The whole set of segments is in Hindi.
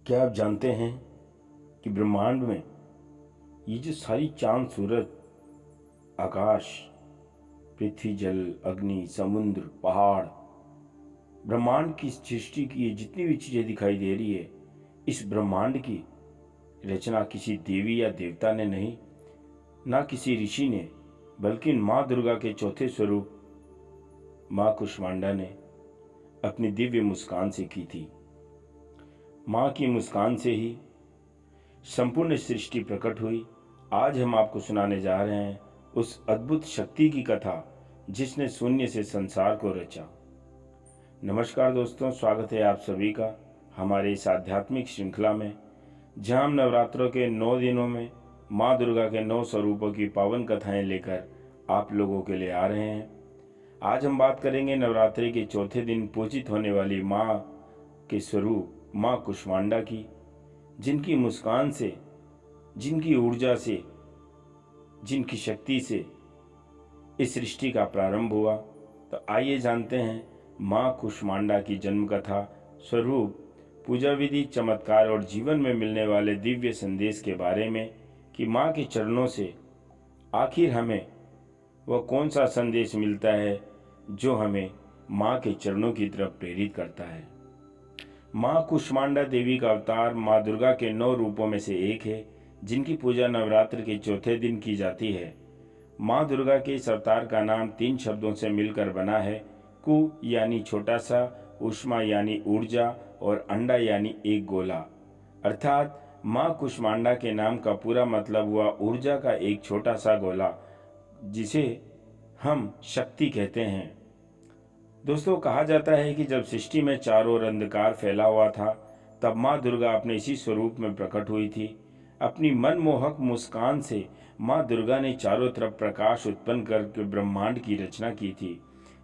क्या आप जानते हैं कि ब्रह्मांड में ये जो सारी चांद सूरज, आकाश, पृथ्वी, जल, अग्नि, समुद्र, पहाड़, ब्रह्मांड की सृष्टि की ये जितनी भी चीज़ें दिखाई दे रही है, इस ब्रह्मांड की रचना किसी देवी या देवता ने नहीं, ना किसी ऋषि ने, बल्कि माँ दुर्गा के चौथे स्वरूप माँ कुष्मांडा ने अपनी दिव्य मुस्कान से की थी। माँ की मुस्कान से ही संपूर्ण सृष्टि प्रकट हुई। आज हम आपको सुनाने जा रहे हैं उस अद्भुत शक्ति की कथा जिसने शून्य से संसार को रचा। नमस्कार दोस्तों, स्वागत है आप सभी का हमारे इस आध्यात्मिक श्रृंखला में, जहां हम नवरात्रों के 9 दिनों में माँ दुर्गा के 9 स्वरूपों की पावन कथाएं लेकर आप लोगों के लिए आ रहे हैं। आज हम बात करेंगे नवरात्रि के चौथे दिन पूजित होने वाली माँ के स्वरूप माँ कुष्मांडा की, जिनकी मुस्कान से, जिनकी ऊर्जा से, जिनकी शक्ति से इस सृष्टि का प्रारंभ हुआ। तो आइए जानते हैं माँ कुष्मांडा की जन्म कथा, स्वरूप, पूजा विधि, चमत्कार और जीवन में मिलने वाले दिव्य संदेश के बारे में कि माँ के चरणों से आखिर हमें वह कौन सा संदेश मिलता है जो हमें माँ के चरणों की तरफ प्रेरित करता है। माँ कुष्मांडा देवी का अवतार माँ दुर्गा के 9 रूपों में से एक है, जिनकी पूजा नवरात्र के चौथे दिन की जाती है। माँ दुर्गा के इस अवतार का नाम 3 शब्दों से मिलकर बना है। कु यानी छोटा सा, उष्मा यानी ऊर्जा और अंडा यानी एक गोला। अर्थात माँ कुष्मांडा के नाम का पूरा मतलब हुआ ऊर्जा का एक छोटा सा गोला, जिसे हम शक्ति कहते हैं। दोस्तों, कहा जाता है कि जब सृष्टि में चारों ओर अंधकार फैला हुआ था, तब माँ दुर्गा अपने इसी स्वरूप में प्रकट हुई थी। अपनी मनमोहक मुस्कान से माँ दुर्गा ने चारों तरफ प्रकाश उत्पन्न करके ब्रह्मांड की रचना की थी।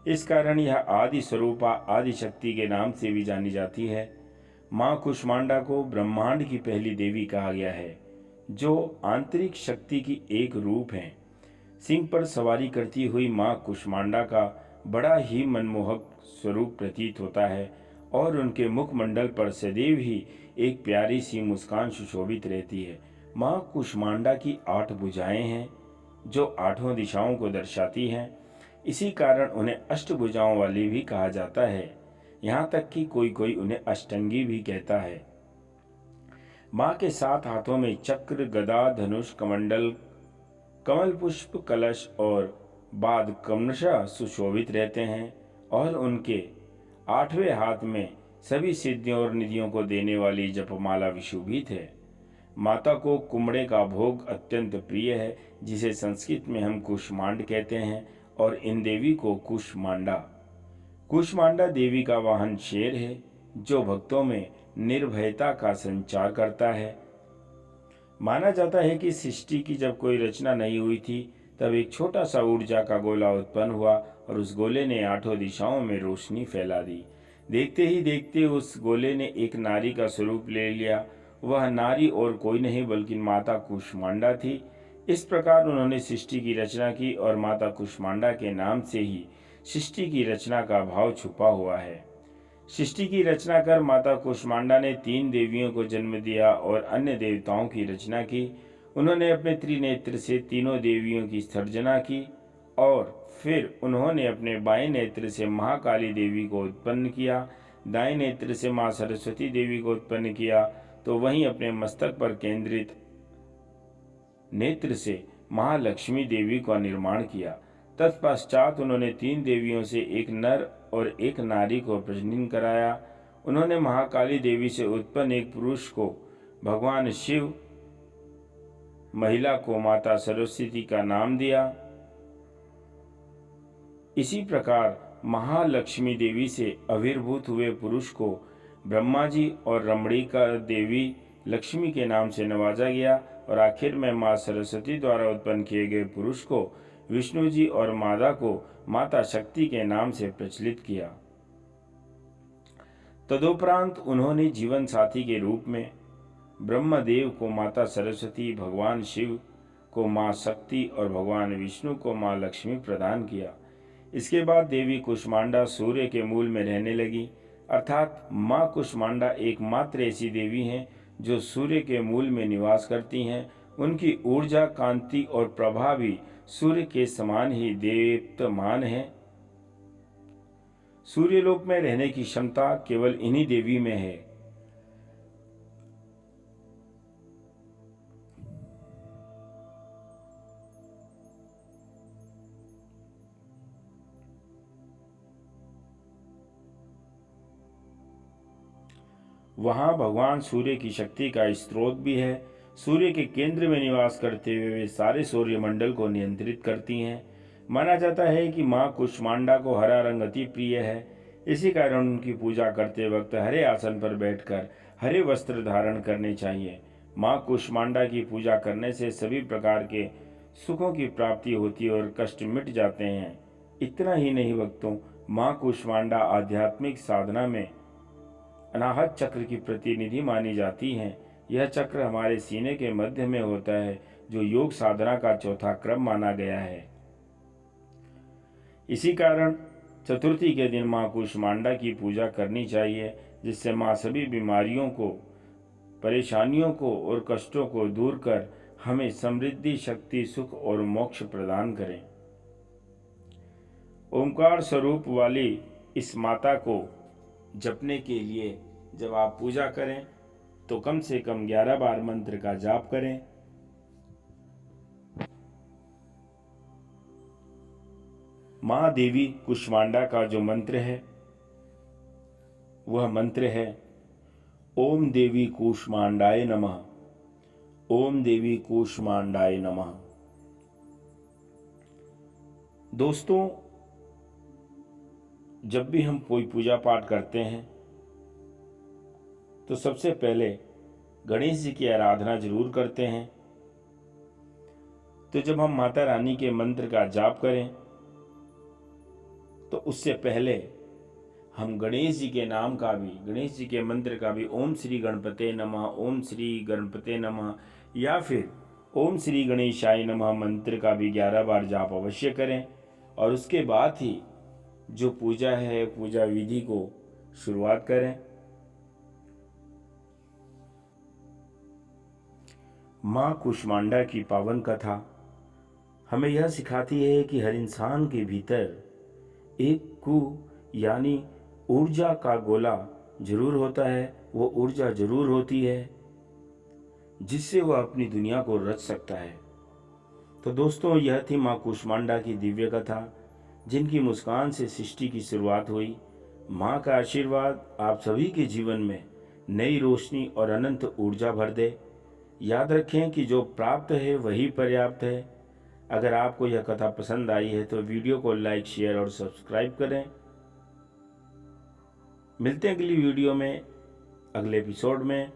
इस कारण यह आदि स्वरूपा, आदि शक्ति के नाम से भी जानी जाती है। माँ कुष्मांडा को ब्रह्मांड की पहली देवी कहा गया है, जो आंतरिक शक्ति की एक रूप है। सिंह पर सवारी करती हुई माँ कुष्मांडा का बड़ा ही मनमोहक स्वरूप प्रतीत होता है और उनके मुखमंडल पर सदैव ही एक प्यारी सी मुस्कान सुशोभित रहती है। माँ कुष्मांडा की 8 भुजाएं हैं जो 8 दिशाओं को दर्शाती हैं। इसी कारण उन्हें अष्टभुजाओं वाली भी कहा जाता है। यहाँ तक कि कोई कोई उन्हें अष्टंगी भी कहता है। माँ के 7 हाथों में चक्र, गदा, धनुष, कमंडल, कमल पुष्प, कलश और बाद क्रमशः सुशोभित रहते हैं और उनके 8वें हाथ में सभी सिद्धियों और निधियों को देने वाली जपमाला विशोभित है। माता को कुमड़े का भोग अत्यंत प्रिय है, जिसे संस्कृत में हम कुष्मांड कहते हैं, और इन देवी को कुष्मांडा देवी का वाहन शेर है, जो भक्तों में निर्भयता का संचार करता है। माना जाता है कि सृष्टि की जब कोई रचना नहीं हुई थी, तब एक छोटा सा ऊर्जा का गोला उत्पन्न हुआ और उस गोले ने 8 दिशाओं में रोशनी फैला दी। देखते ही देखते उस गोले ने एक नारी का स्वरूप ले लिया। वह नारी और कोई नहीं बल्कि माता कुष्मांडा थी। इस प्रकार उन्होंने सृष्टि की रचना की और माता कुष्मांडा के नाम से ही सृष्टि की रचना का भाव छुपा हुआ है। सृष्टि की रचना कर माता कुष्मांडा ने 3 देवियों को जन्म दिया और अन्य देवताओं की रचना की। उन्होंने अपने त्रिनेत्र से तीनों देवियों की सर्जना की और फिर उन्होंने अपने बाएं नेत्र से महाकाली देवी को उत्पन्न किया, दाएं नेत्र से मां सरस्वती देवी को उत्पन्न किया, तो वहीं अपने मस्तक पर केंद्रित नेत्र से महालक्ष्मी देवी का निर्माण किया। तत्पश्चात उन्होंने 3 देवियों से एक नर और एक नारी को प्रजनन कराया। उन्होंने महाकाली देवी से उत्पन्न एक पुरुष को भगवान शिव, महिला को माता सरस्वती का नाम दिया। इसी प्रकार महालक्ष्मी देवी से आविर्भूत हुए पुरुष को ब्रह्मा जी और रमणिका देवी लक्ष्मी के नाम से नवाजा गया और आखिर में मां सरस्वती द्वारा उत्पन्न किए गए पुरुष को विष्णु जी और मादा को माता शक्ति के नाम से प्रचलित किया। तदुपरांत उन्होंने जीवन साथी के रूप में ब्रह्मदेव को माता सरस्वती, भगवान शिव को मां शक्ति और भगवान विष्णु को मां लक्ष्मी प्रदान किया। इसके बाद देवी कुष्मांडा सूर्य के मूल में रहने लगी। अर्थात माँ कुष्मांडा एकमात्र ऐसी देवी हैं जो सूर्य के मूल में निवास करती हैं। उनकी ऊर्जा, कांति और प्रभा भी सूर्य के समान ही देदीप्यमान है। सूर्यलोक में रहने की क्षमता केवल इन्हीं देवी में है। वहां भगवान सूर्य की शक्ति का स्रोत भी है। सूर्य के केंद्र में निवास करते हुए वे सारे सूर्यमंडल को नियंत्रित करती हैं। माना जाता है कि माँ कुष्मांडा को हरा रंग अति प्रिय है। इसी कारण उनकी पूजा करते वक्त हरे आसन पर बैठकर हरे वस्त्र धारण करने चाहिए। माँ कुष्मांडा की पूजा करने से सभी प्रकार के सुखों की प्राप्ति होती है और कष्ट मिट जाते हैं। इतना ही नहीं भक्तों, माँ कुष्मांडा आध्यात्मिक साधना में अनाहत चक्र की प्रतिनिधि मानी जाती हैं। यह चक्र हमारे सीने के मध्य में होता है, जो योग साधना का चौथा क्रम माना गया है। इसी कारण चतुर्थी के दिन माँ कुष्मांडा की पूजा करनी चाहिए, जिससे माँ सभी बीमारियों को, परेशानियों को और कष्टों को दूर कर हमें समृद्धि, शक्ति, सुख और मोक्ष प्रदान करें। ओंकार स्वरूप वाली इस माता को जपने के लिए जब आप पूजा करें तो कम से कम 11 बार मंत्र का जाप करें। माँ देवी कुष्मांडा का जो मंत्र है वह मंत्र है ओम देवी कुष्मांडाय नमः, ओम देवी कुष्मांडाय नमः। दोस्तों, जब भी हम कोई पूजा पाठ करते हैं तो सबसे पहले गणेश जी की आराधना जरूर करते हैं। तो जब हम माता रानी के मंत्र का जाप करें तो उससे पहले हम गणेश जी के नाम का भी, गणेश जी के मंत्र का भी ओम श्री गणपते नमः, ओम श्री गणपते नमः या फिर ओम श्री गणेशाय नमः मंत्र का भी 11 बार जाप अवश्य करें। और उसके बाद ही जो पूजा है, पूजा विधि को शुरुआत करें। माँ कुष्मांडा की पावन कथा हमें यह सिखाती है कि हर इंसान के भीतर एक कु यानी ऊर्जा का गोला जरूर होता है। वो ऊर्जा जरूर होती है जिससे वह अपनी दुनिया को रच सकता है। तो दोस्तों, यह थी माँ कुष्मांडा की दिव्य कथा, जिनकी मुस्कान से सृष्टि की शुरुआत हुई। माँ का आशीर्वाद आप सभी के जीवन में नई रोशनी और अनंत ऊर्जा भर दे। याद रखें कि जो प्राप्त है वही पर्याप्त है। अगर आपको यह कथा पसंद आई है तो वीडियो को लाइक, शेयर और सब्सक्राइब करें। मिलते हैं अगली वीडियो में, अगले एपिसोड में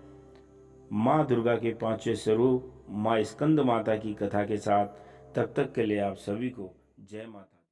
माँ दुर्गा के 5वें स्वरूप माँ स्कंद माता की कथा के साथ। तब तक के लिए आप सभी को जय माता।